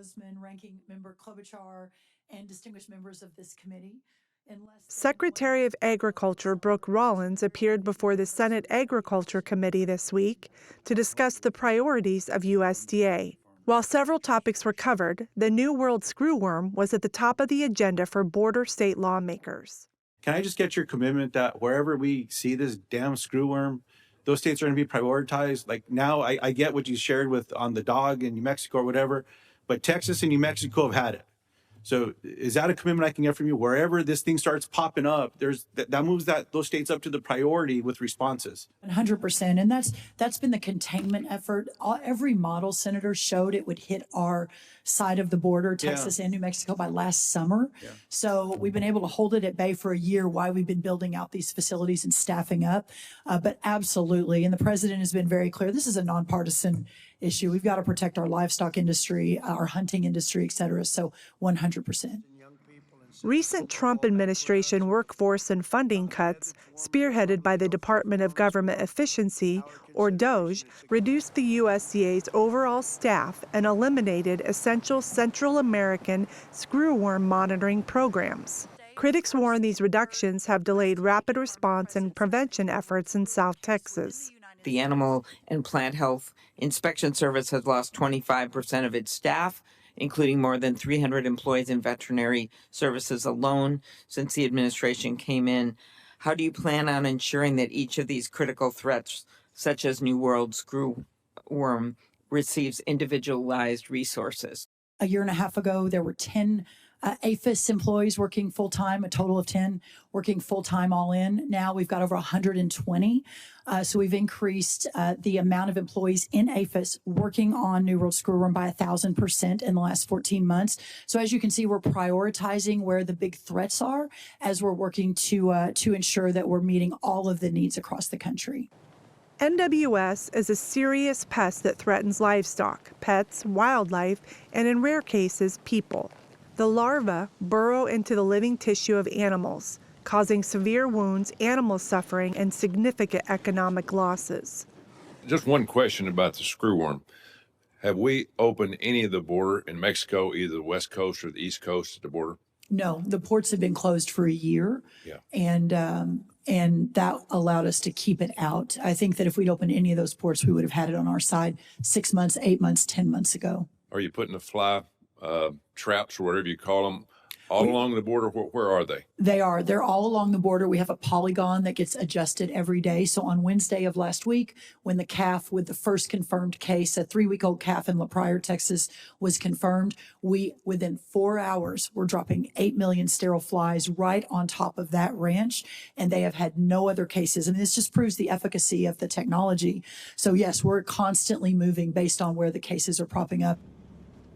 Congressman, Ranking Member Klobuchar, and distinguished members of this committee. Secretary of Agriculture Brooke Rollins appeared before the Senate Agriculture Committee this week to discuss the priorities of USDA. While several topics were covered, the New World Screwworm was at the top of the agenda for border state lawmakers. Can I just get your commitment that wherever we see this damn screwworm, those states are going to be prioritized? Like now, I get what you shared with on the dog in New Mexico or whatever, but Texas and New Mexico have had it. So is that a commitment I can get from you? Wherever this thing starts popping up, that moves those states up to the priority with responses. 100%, and that's been the containment effort. Every model, Senator, showed it would hit our side of the border, Texas and New Mexico, by last summer. Yeah. So we've been able to hold it at bay for a year while we've been building out these facilities and staffing up. But absolutely, and the president has been very clear, this is a nonpartisan issue. We've got to protect our livestock industry, our hunting industry, et cetera. So 100%. Recent Trump administration workforce and funding cuts, spearheaded by the Department of Government Efficiency, or DOGE, reduced the USDA's overall staff and eliminated essential Central American screwworm monitoring programs. Critics warn these reductions have delayed rapid response and prevention efforts in South Texas. The Animal and Plant Health Inspection Service has lost 25% of its staff, including more than 300 employees in veterinary services alone since the administration came in. How do you plan on ensuring that each of these critical threats, such as New World Screwworm, receives individualized resources? A year and a half ago, there were 10 APHIS employees working full-time, a total of 10 working full-time all in. Now we've got over 120. So we've increased the amount of employees in APHIS working on New World Screwworm by 1,000% in the last 14 months. So as you can see, we're prioritizing where the big threats are as we're working to ensure that we're meeting all of the needs across the country. NWS is a serious pest that threatens livestock, pets, wildlife, and in rare cases, people. The larvae burrow into the living tissue of animals, causing severe wounds, animal suffering, and significant economic losses. Just one question about the screwworm. Have we opened any of the border in Mexico, either the west coast or the east coast of the border? No, the ports have been closed for a year, and that allowed us to keep it out. I think that if we'd opened any of those ports, we would have had it on our side 6 months, 8 months, 10 months ago. Are you putting the fly traps or whatever you call them all along the border? Where are they? They're all along the border. We have a polygon that gets adjusted every day. So on Wednesday of last week, when the calf with the first confirmed case, a 3-week-old calf in La Pryor, Texas, was confirmed, within 4 hours, we're dropping 8 million sterile flies right on top of that ranch, and they have had no other cases. I mean, this just proves the efficacy of the technology. So yes, we're constantly moving based on where the cases are popping up.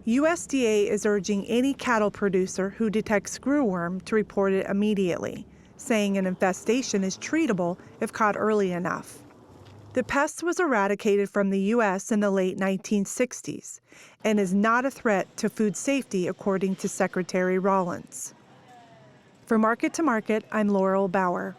USDA is urging any cattle producer who detects screwworm to report it immediately, saying an infestation is treatable if caught early enough. The pest was eradicated from the U.S. in the late 1960s and is not a threat to food safety, according to Secretary Rollins. For Market to Market, I'm Laurel Bauer.